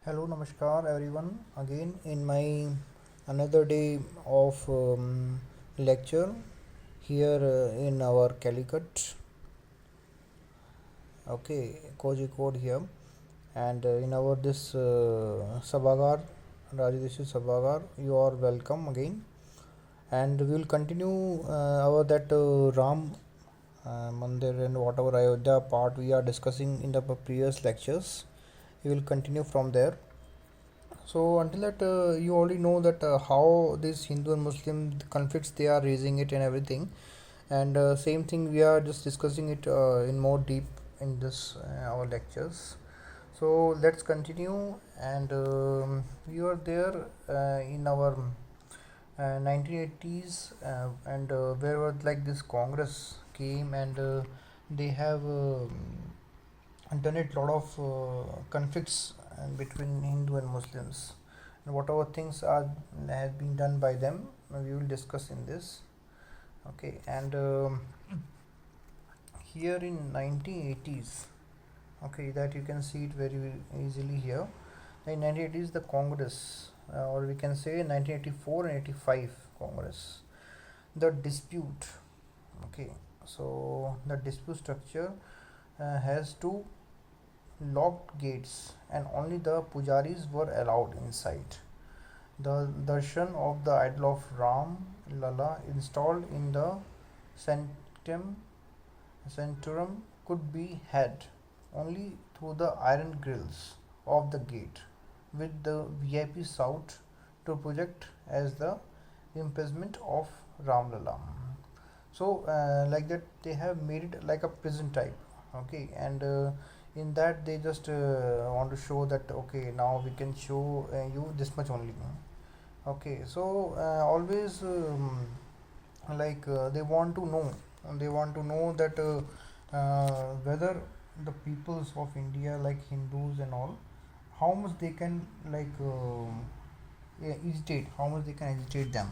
Hello, namaskar everyone. Again in my another day of lecture here in our Calicut. Okay, Koji Code here, and in our this Sabagar, Rajiv Dixit Sabagar, you are welcome again, and we will continue our that Ram Mandir and whatever Ayodhya part we are discussing in the previous lectures. We will continue from there. So until that, you already know that how this Hindu and Muslim conflicts they are raising it and everything, and same thing we are just discussing it in more deep in this our lectures. So let's continue, and we were there in our 1980s, and where was like this Congress came, and they have done it lot of conflicts between Hindu and Muslims, and whatever things are have been done by them, we will discuss in this. Okay, and here in 1980s, okay, that you can see it very easily here. In 1980s, the Congress, or we can say 1984 and 85 Congress, the dispute. Okay, so the dispute structure has two locked gates and only the pujaris were allowed inside. The darshan of the idol of Ram Lala installed in the sanctum sanctorum could be had only through the iron grills of the gate, with the VIP sought to project as the imprisonment of Ram Lala. So, like that, they have made it like a prison type. Okay, and in that they just want to show that okay, now we can show you this much only. Okay, so always they want to know that whether the peoples of India, like Hindus and all, how much they can agitate, how much they can agitate them.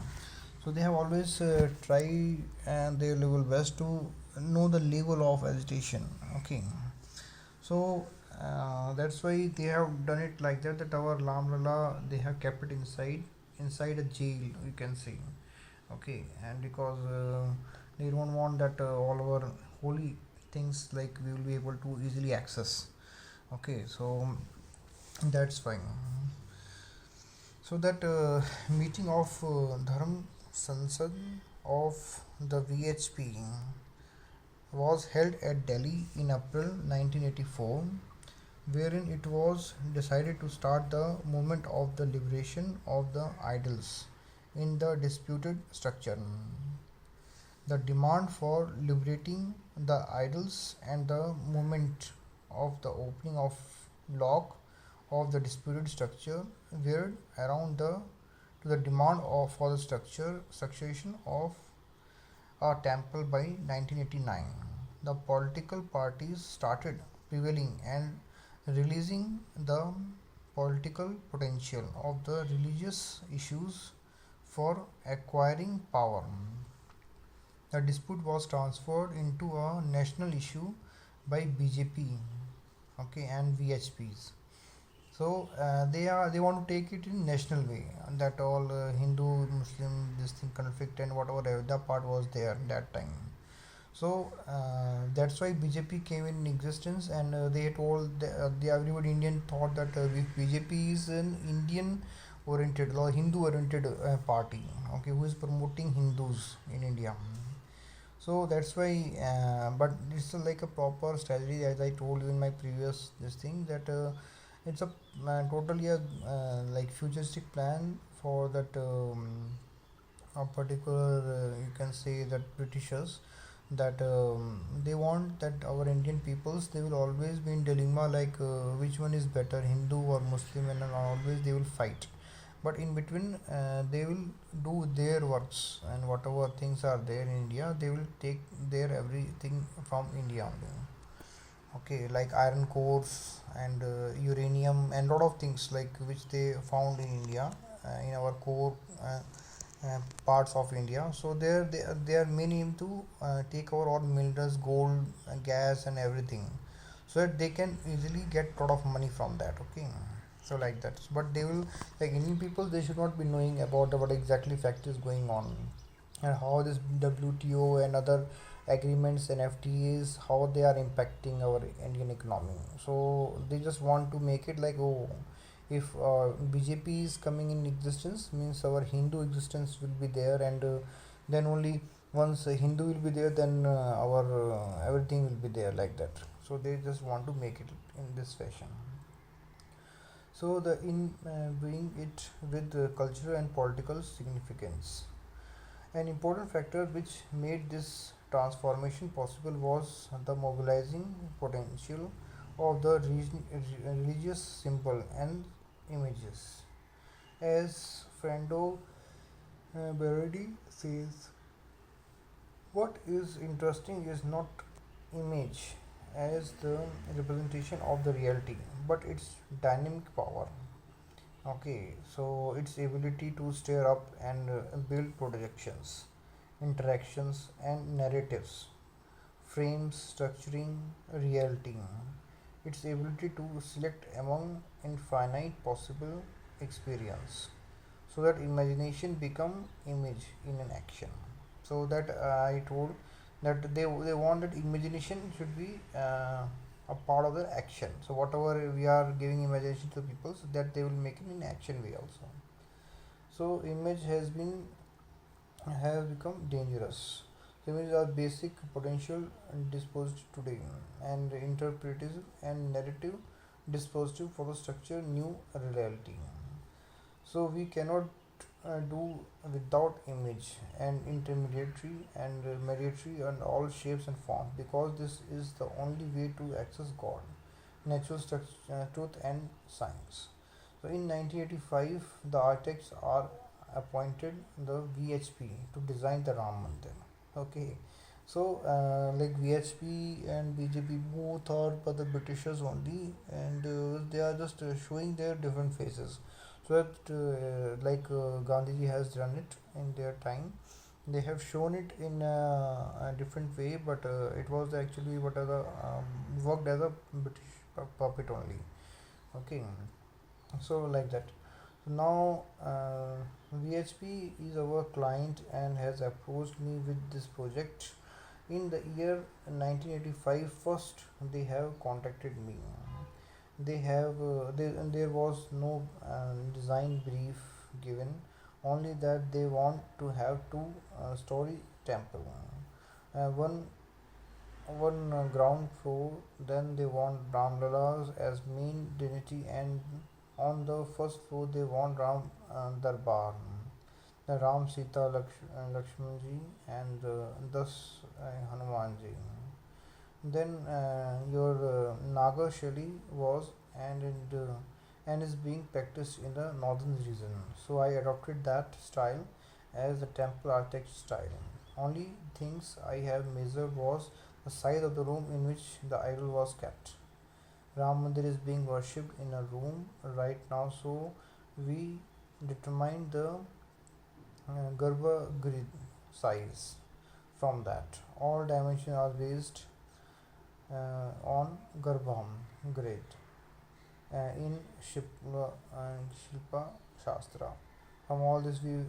So they have always try and their level best to know the level of agitation. Okay, so that's why they have done it like that. That our Lam Lala they have kept it inside a jail, you can say. Okay, and because they don't want that all our holy things like we will be able to easily access. Okay, so that's fine. So that meeting of Dharm Sansad of the VHP was held at Delhi in April 1984, wherein it was decided to start the movement of the liberation of the idols in the disputed structure. The demand for liberating the idols and the movement of the opening of lock of the disputed structure veered around the demand for the structuration of a temple by 1989. The political parties started prevailing and releasing the political potential of the religious issues for acquiring power. The dispute was transferred into a national issue by BJP, okay, and VHPs. So they want to take it in national way, that all Hindu Muslim this thing conflict and whatever the part was there that time. So that's why BJP came in existence, and they told the everybody Indian thought that if BJP is an Indian oriented or Hindu oriented party, okay, who is promoting Hindus in India. So that's why, but it's like a proper strategy, as I told you in my previous this thing, that it's a totally a like futuristic plan for that a particular you can say that Britishers, that they want that our Indian peoples they will always be in dilemma like which one is better, Hindu or Muslim, and always they will fight. But in between, they will do their works, and whatever things are there in India, they will take their everything from India only. Okay, like iron cores and uranium and lot of things like which they found in India, in our core parts of India. So there they are main aim to take over all minerals, gold, gas, and everything, so that they can easily get lot of money from that. Okay, So like that, but they will, like Indian people, they should not be knowing about what exactly fact is going on, and how this WTO and other agreements and FTAs, how they are impacting our Indian economy. So they just want to make it like, oh, if BJP is coming in existence, means our Hindu existence will be there, and then only once a Hindu will be there, then our everything will be there, like that. So they just want to make it in this fashion. So the in bring it with cultural and political significance. An important factor which made this transformation possible was the mobilizing potential of the religious symbol and images. As Fernando Berardi says, what is interesting is not image as the representation of the reality, but its dynamic power. Okay, so its ability to stir up and build projections, interactions, and narratives, frames structuring reality, its ability to select among infinite possible experience, so that imagination become image in an action. So that I told that they want that imagination should be a part of the action. So whatever we are giving imagination to people, so that they will make it in action way also. So image have become dangerous. Images are basic potential disposed today, and interpretive and narrative dispositive for the structure new reality. So we cannot do without image and intermediary and mediatory and all shapes and forms, because this is the only way to access God, natural structure, truth and science. So in 1985, the architects are appointed the VHP to design the Ram Mandir. Okay, so like VHP and BJP both are for the Britishers only, and they are just showing their different faces. So that Gandhiji has done it in their time. They have shown it in a different way, but it was actually what are the worked as a British puppet only. Okay, so like that. Now VHP is our client and has approached me with this project in the year 1985. First they have contacted me. There was no design brief given, only that they want to have two story temple, one ground floor. Then they want Ram Lalas as main divinity, and on the first floor they want Ram Darbar, the Ram Sita Lakshmanji, and thus Hanumanji. Then your Naga Shailee was and is being practiced in the northern region. So I adopted that style as the temple architect style. Only things I have measured was the size of the room in which the idol was kept. Ram Mandir is being worshipped in a room right now, so we determined the Garbha grid size from that. All dimensions are based on Garbham grid in Shilpa Shastra. From all this, we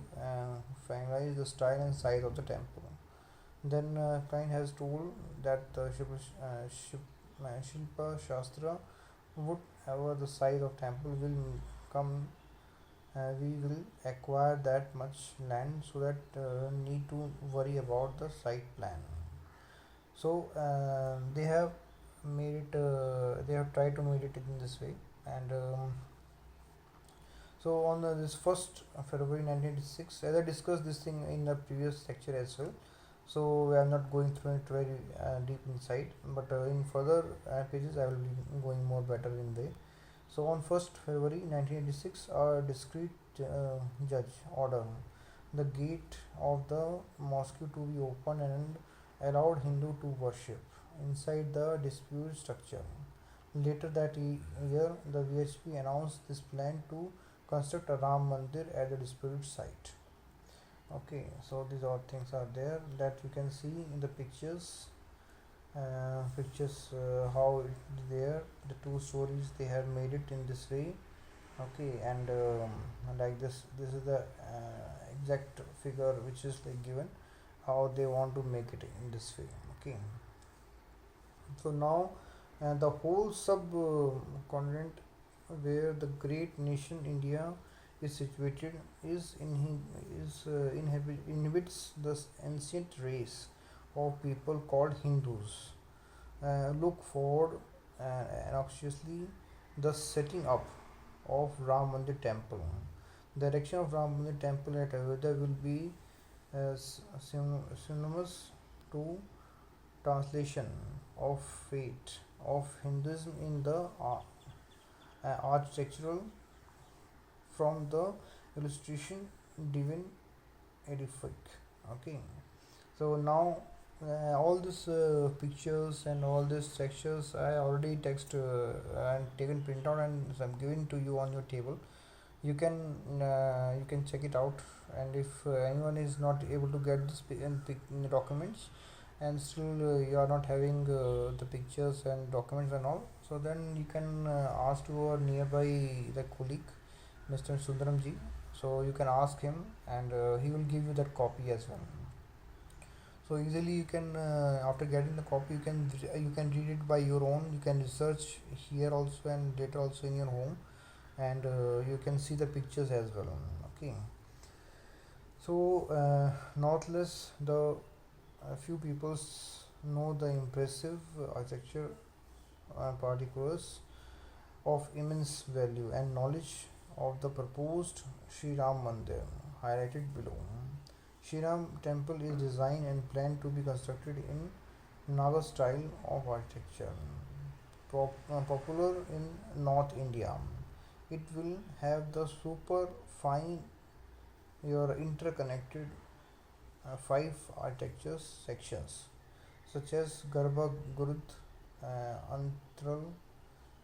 finalize the style and size of the temple. Then client has told that the Shilpa Shastra, whatever the size of temple will come, we will acquire that much land, so that need to worry about the site plan. So they have made it. They have tried to make it in this way, and so on this first February 1986, as I discussed this thing in the previous lecture as well. So I am not going through it very deep inside, but in further pages I will be going more better in way. So on 1st February 1986, a discreet judge ordered the gate of the mosque to be opened and allowed Hindu to worship inside the disputed structure. Later that year, the VHP announced this plan to construct a Ram Mandir at the disputed site. Okay, so these all things are there that you can see in the pictures. How it is there. The two stories they have made it in this way, Okay, and like this is the exact figure which is like given how they want to make it in this way. Okay, so now the whole subcontinent where the great nation India is situated inhabits this ancient race of people called Hindus. Look forward anxiously the setting up of Ram Mandir temple. The erection of Ram Mandir temple at Ayodhya will be synonymous to translation of fate of Hinduism in the architectural from the illustration divine edific. Okay, so now all these pictures and all these textures I already text and taken printout and I'm giving to you on your table. You can check it out, and if anyone is not able to get this documents and still you are not having the pictures and documents and all, so then you can ask your nearby the colleague Mr. Sundaram ji. So you can ask him, and he will give you that copy as well. So easily you can after getting the copy you can read it by your own. You can research here also and later also in your home, and you can see the pictures as well. Okay, so nonetheless the few people know the impressive architecture particulars of immense value and knowledge of the proposed Sri Ram Mandir highlighted below. Sri Ram temple is designed and planned to be constructed in Naga style of architecture, popular in North India. It will have the super fine your interconnected five architecture sections such as Garbha Gurud, Antral,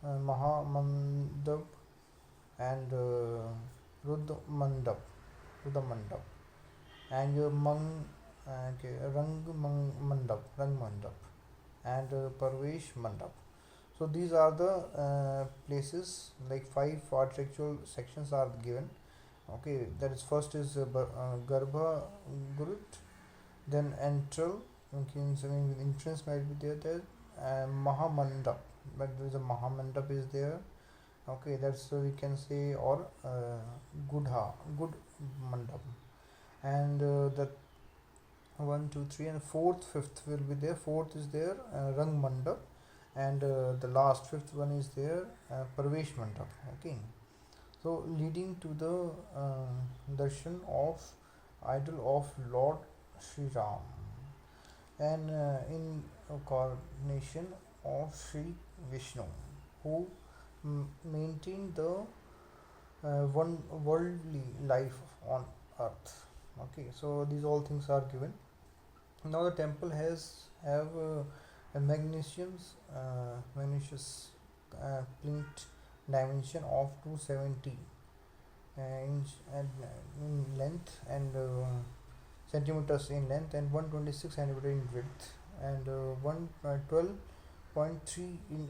Mahamandap, and Rudra Mandap, and your Rang Mandap, and Parvesh Mandap. So these are the places, like five architectural sections are given. Okay, that is first is Garbha Gurut, then Entral, okay, so entrance might be there, Mahamandap, but there is a Mahamandap is there. Okay, that's so we can say, or Good Mandap, and the one, two, three, and fourth, fifth will be there. Fourth is there, Rang Mandap, and the last fifth one is there, Parvesh Mandap. Okay, so leading to the darshan of idol of Lord Sri Ram, and in coronation of Sri Vishnu, who maintained the one worldly life on earth. Okay, so these all things are given. Now the temple have a magnesious plint dimension of 270 inch and in length, and centimeters in length, and 126 centimeter in width, and 112.3 in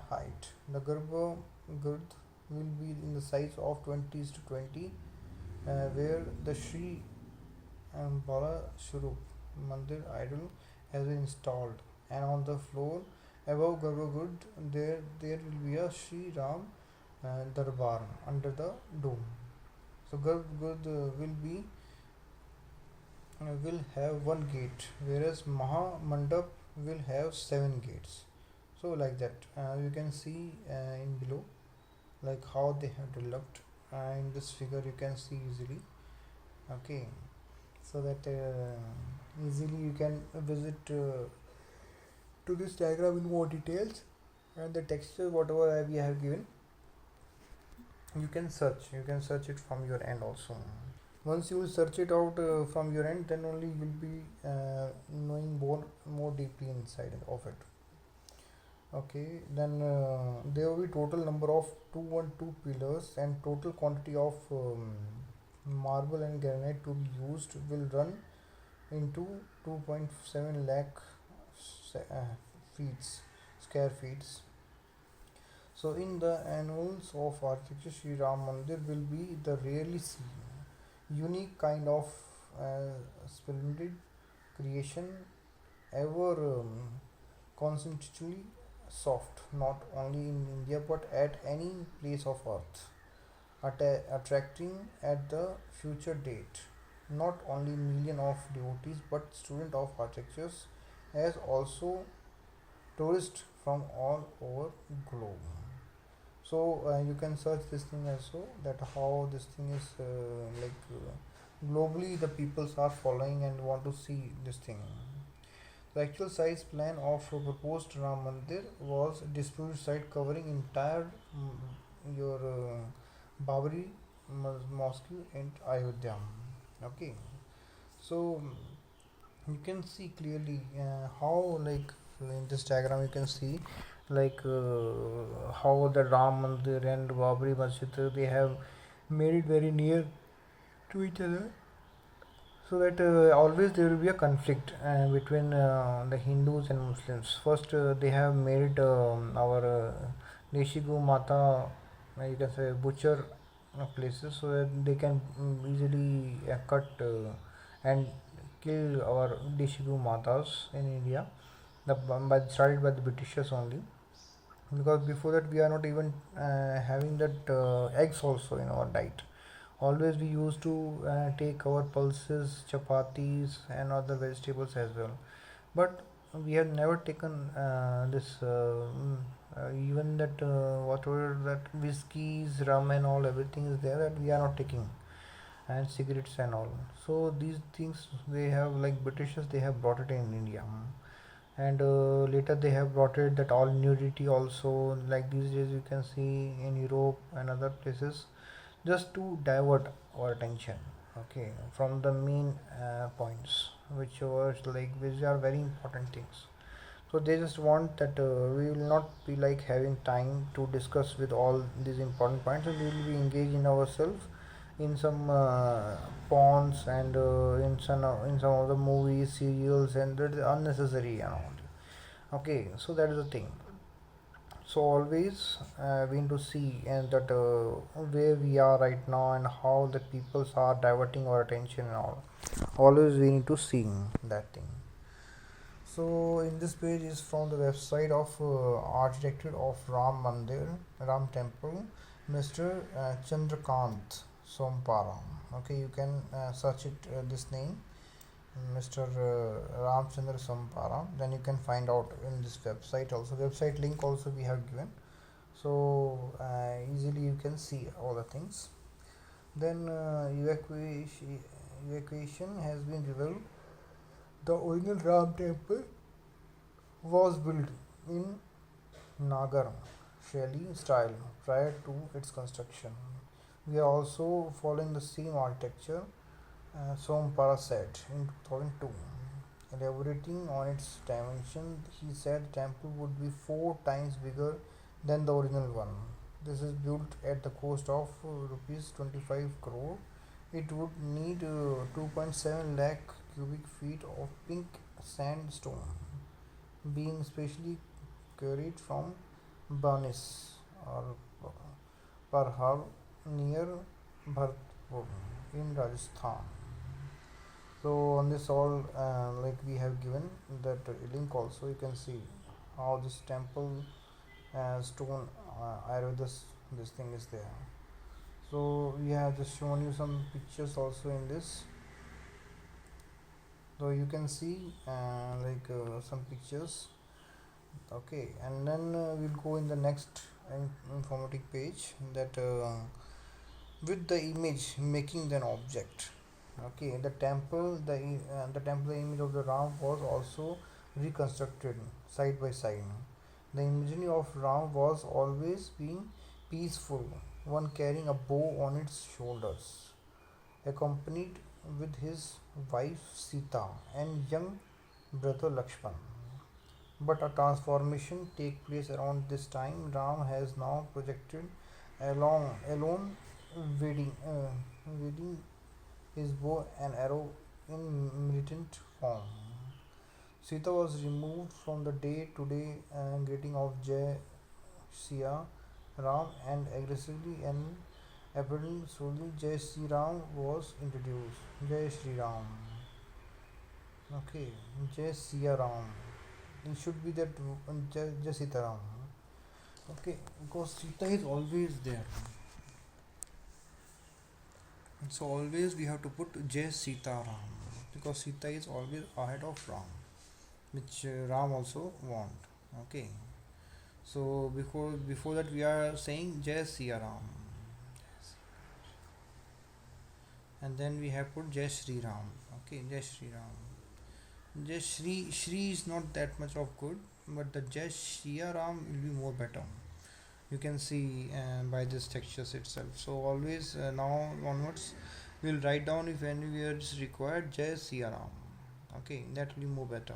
height. The Garbha girth will be in the size of 20:20, where the Sri Bala Swarup Mandir idol has been installed, and on the floor above Garbhagud there will be a Sri Ram Darbar under the dome. So Garbhagud will have one gate, whereas Maha Mandap will have seven gates. So like that, you can see in below like how they have developed. In this figure you can see easily. Okay, so that easily you can visit to this diagram in more details, and the texture whatever we have given you can search it from your end also. Once you will search it out from your end, then only you will be knowing more deeply inside of it. Okay, then there will be total number of 212 pillars, and total quantity of marble and granite to be used will run into 2.7 lakh uh, feet square feet. So in the annals of architecture, Sri Ram Mandir will be the rarely seen, unique kind of splendid creation ever conceptually soft, not only in India but at any place of earth, attracting at the future date not only million of devotees but student of architectures as also tourists from all over globe. So you can search this thing also, that how this thing is globally the peoples are following and want to see this thing. The actual size plan of a proposed Ram Mandir was disputed site covering entire your Babri mosque and Ayodhya. Okay, so you can see clearly how, like in this diagram you can see how the Ram Mandir and Babri Masjid they have made it very near to each other, so that always there will be a conflict between the Hindus and Muslims. First, they have made our Deshigu Mata, you can say butcher places, so that they can easily cut and kill our Deshigu Matas in India. Started by the Britishers only, because before that we are not even having that eggs also in our diet. Always we used to take our pulses, chapatis, and other vegetables as well. But we have never taken even that whatever that whiskeys, rum, and all everything is there that we are not taking, and cigarettes and all. So these things they have, like Britishers, they have brought it in India, and later they have brought it that all nudity also, like these days you can see in Europe and other places, just to divert our attention, okay, from the main points which are very important things. So they just want that we will not be like having time to discuss with all these important points, and we will be engaged in ourselves in some pawns and in some of the movies, serials, and that is unnecessary and all. Okay, so that is the thing. So always we need to see and that where we are right now and how the peoples are diverting our attention and all. Always we need to see that thing. So in this page is from the website of architect of Ram Mandir, Ram Temple, Mr. Chandrakant Sompara. Okay, you can search it this name, Mr. Ramchandra Sompara. Then you can find out in this website also. Website link also we have given. So easily you can see all the things. Then evacuation has been revealed. The original Ram temple was built in Nagar Shaili style prior to its construction. We are also following the same architecture, Sompara said in 2002. Elaborating on its dimension, he said the temple would be 4 times bigger than the original one. This is built at the cost of rupees 25 crore. It would need 2.7 lakh cubic feet of pink sandstone, being specially carried from Banis or Parhar near Bharatpur in Rajasthan. So on this all like we have given that link also, you can see how this temple stone Ayodhya this thing is there. So we have just shown you some pictures also in this. So you can see some pictures. Okay, and then we'll go in the next informative page that with the image making an object. Okay, the image of the Ram was also reconstructed side by side. The imagery of Ram was always being peaceful, one carrying a bow on its shoulders, accompanied with his wife Sita and young brother Lakshman. But a transformation take place around this time. Ram has now projected alone, wielding his bow and arrow in militant form. Sita was removed from the day-to-day greeting of Jai Sia Ram and aggressively and apparently slowly Jai Sri Ram was introduced. Jai Sri Ram. Okay, Jai Sri Ram. It should be that Jai Sita Ram. Okay, because Sita is always there. So always we have to put Jai Sita Ram because Sita is always ahead of Ram, which Ram also want. Okay, so before that we are saying Jai Siya Ram, and then we have put Jai Shri Ram. Okay, Jai Shri Ram. Jai Shri is not that much of good, but the Jai Shriya Ram will be more better. You can see by this textures itself. So always now onwards we'll write down if anywhere is required Jai Siya Ram. Okay, that will be more better.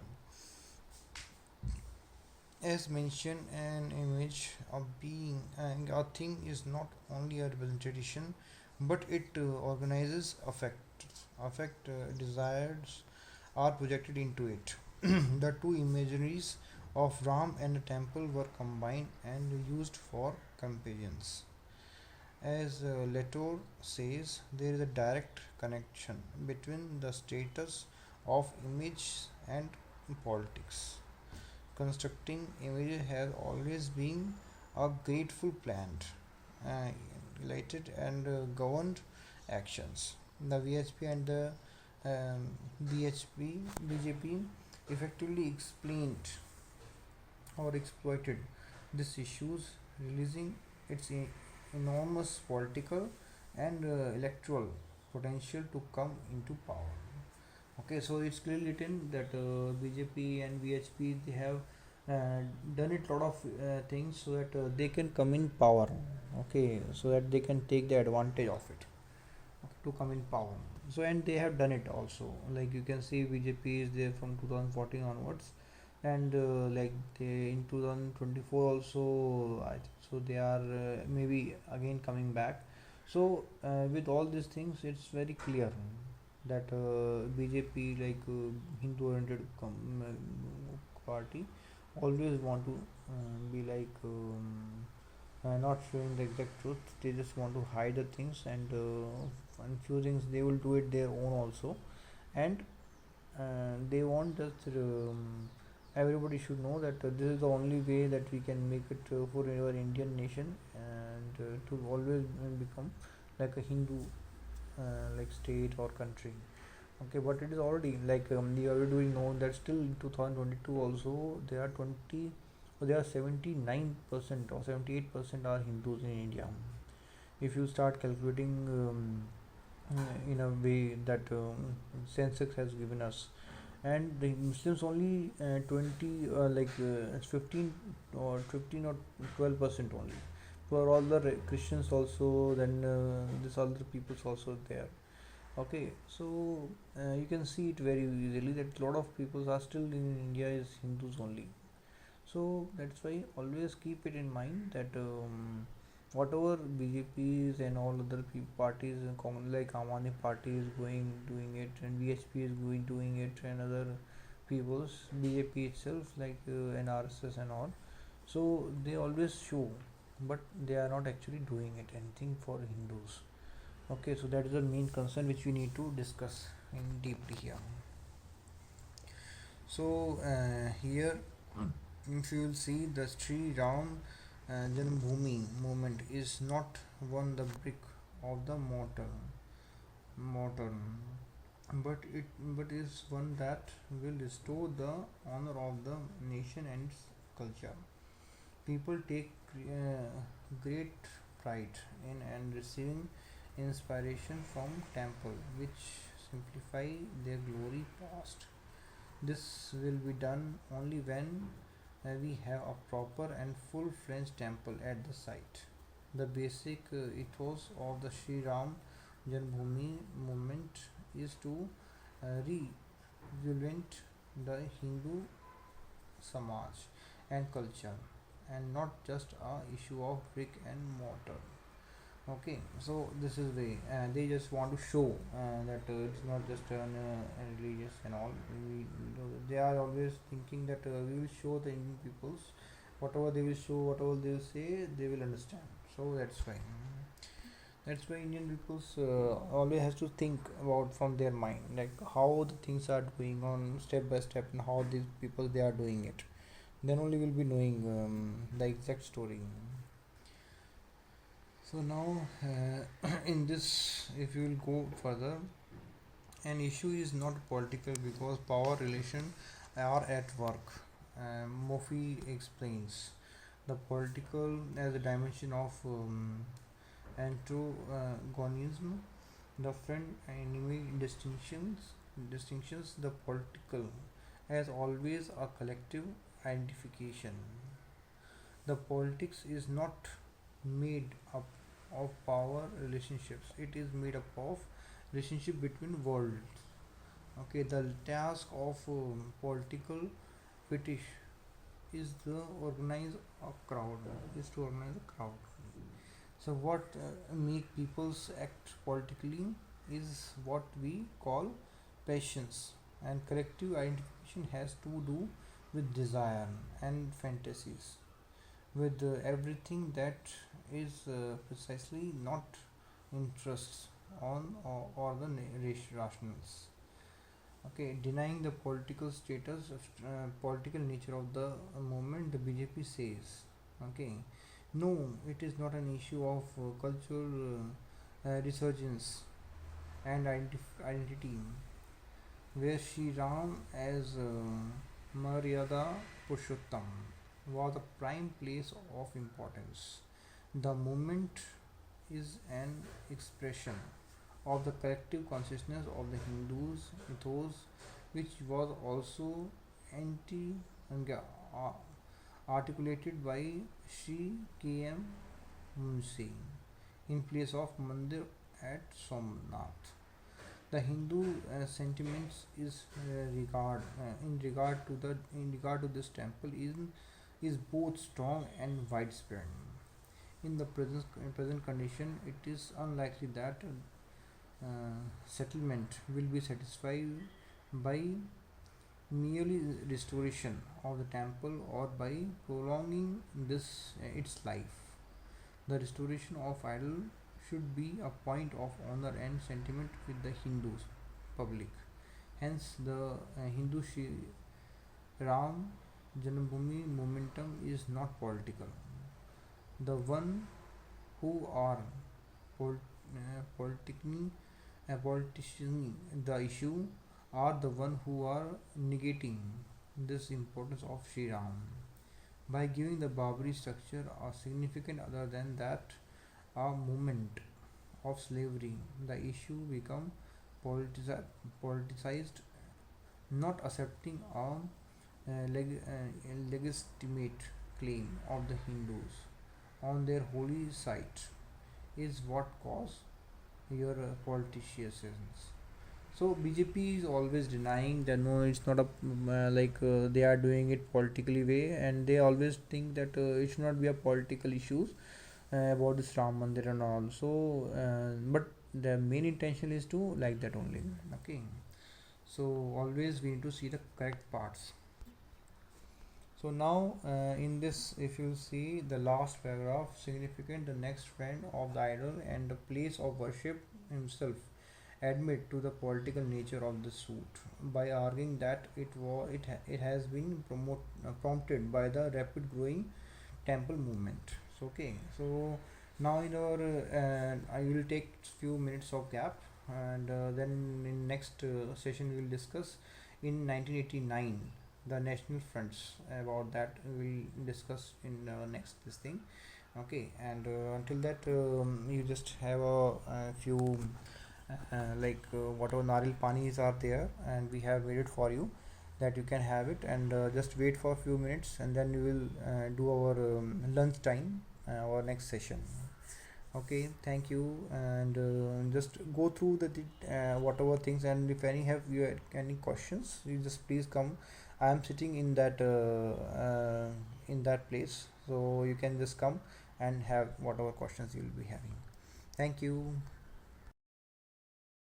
As mentioned, an image of being and a thing is not only a representation, but it organizes desires are projected into it. The two imaginaries of Ram and the temple were combined and used for comparisons. As Latour says, there is a direct connection between the status of image and politics. Constructing images has always been a grateful planned, uh, related and governed actions. The VHP and the BJP effectively explained or exploited these issues, releasing its enormous political and electoral potential to come into power. Okay, so it's clearly written that BJP and VHP they have uh, done it lot of things so that they can come in power. Okay, so that they can take the advantage of it, okay, to come in power. So and they have done it also. Like you can see, BJP is there from 2014 onwards, and like they in 2024 also. I think so they are maybe again coming back. So with all these things, it's very clear that BJP, like Hindu oriented party, always want to be like not showing the exact truth. They just want to hide the things, and few things they will do it their own also, and they want that everybody should know that this is the only way that we can make it for our Indian nation, and to always become like a Hindu like state or country. Okay, but it is already like you already know that still in 2022 also there are 20 or there are 79% or 78% are Hindus in India. If you start calculating in a way that census has given us, and the Muslims only 20 it's 15 or 12% only. For all the Christians also, then this other peoples also there. Okay, so you can see it very easily that a lot of people are still in India is Hindus only. So that's why always keep it in mind that whatever BJPs and all other parties and common like Aam Aadmi Party is going doing it, and VHP is going doing it, and other people's BJP itself like NRSS and all. So they always show, but they are not actually doing it anything for Hindus. Okay, so that is the main concern which we need to discuss in deeply here. So here, if you will see, the Sri Ram Janmabhoomi movement is not one the brick of the mortar, but is one that will restore the honor of the nation and its culture. People take great pride in and receiving inspiration from temple which simplify their glory past. This will be done only when we have a proper and full-fledged temple at the site. The basic ethos of the Sri Ram Janmabhoomi movement is to reinvent the Hindu Samaj and culture, and not just a issue of brick and mortar. Okay, so this is the they just want to show that it's not just religious and all. They are always thinking that we will show the Indian peoples whatever they will show, whatever they will say, they will understand. So that's why Indian peoples always has to think about from their mind, like how the things are going on step by step and how these people they are doing it. Then only we'll be knowing the exact story. So now in this, if you will go further, an issue is not political because power relations are at work. Murphy explains the political as a dimension of antagonism, the friend enemy distinctions the political as always a collective identification. The politics is not made up of power relationships, it is made up of relationship between worlds. Okay, the task of political fetish is the organize a crowd is to organize a crowd. So what make peoples act politically is what we call passions, and collective identification has to do with desire and fantasies, with everything that is precisely not interests on or the rationals. Okay, denying the political status of political nature of the movement, the BJP says, okay, no, it is not an issue of cultural resurgence and identity, where Sri Ram as Maryada Purushottam was a prime place of importance. The movement is an expression of the collective consciousness of the Hindus ethos, which was also anti uh, articulated by Sri K.M. Munshi in place of Mandir at Somnath. The Hindu sentiments is in regard to this temple is both strong and widespread. In the present condition, it is unlikely that settlement will be satisfied by merely restoration of the temple or by prolonging its life. The restoration of idol should be a point of honor and sentiment with the Hindus public. Hence, the Hindu Shri Ram Janmabhoomi momentum is not political. The one who are politically politicianing the issue are the one who are negating this importance of Sri Ram by giving the Babri structure a significant other than that a movement of slavery. The issue become politicized, not accepting a legitimate claim of the Hindus on their holy site is what cause your politicians. So BJP is always denying that no, it's not a they are doing it politically way, and they always think that it should not be a political issues about this Ram Mandir and all. So, but the main intention is to like that only. Okay, so always we need to see the correct parts. So now in this, if you see the last paragraph, significant the next friend of the idol and the place of worship himself admit to the political nature of the suit by arguing that it has been prompted by the rapid growing temple movement. So okay, so now in our I will take few minutes of gap, and then in next session we will discuss in 1989 the national fronts. About that we will discuss in next this thing. Okay, and until that you just have a few whatever naril panis are there, and we have made it for you that you can have it, and just wait for a few minutes, and then we will do our lunch time, our next session. Okay, thank you, and just go through the whatever things, and if any have you had any questions, you just please come. I am sitting in that place, so you can just come and have whatever questions you will be having. Thank you.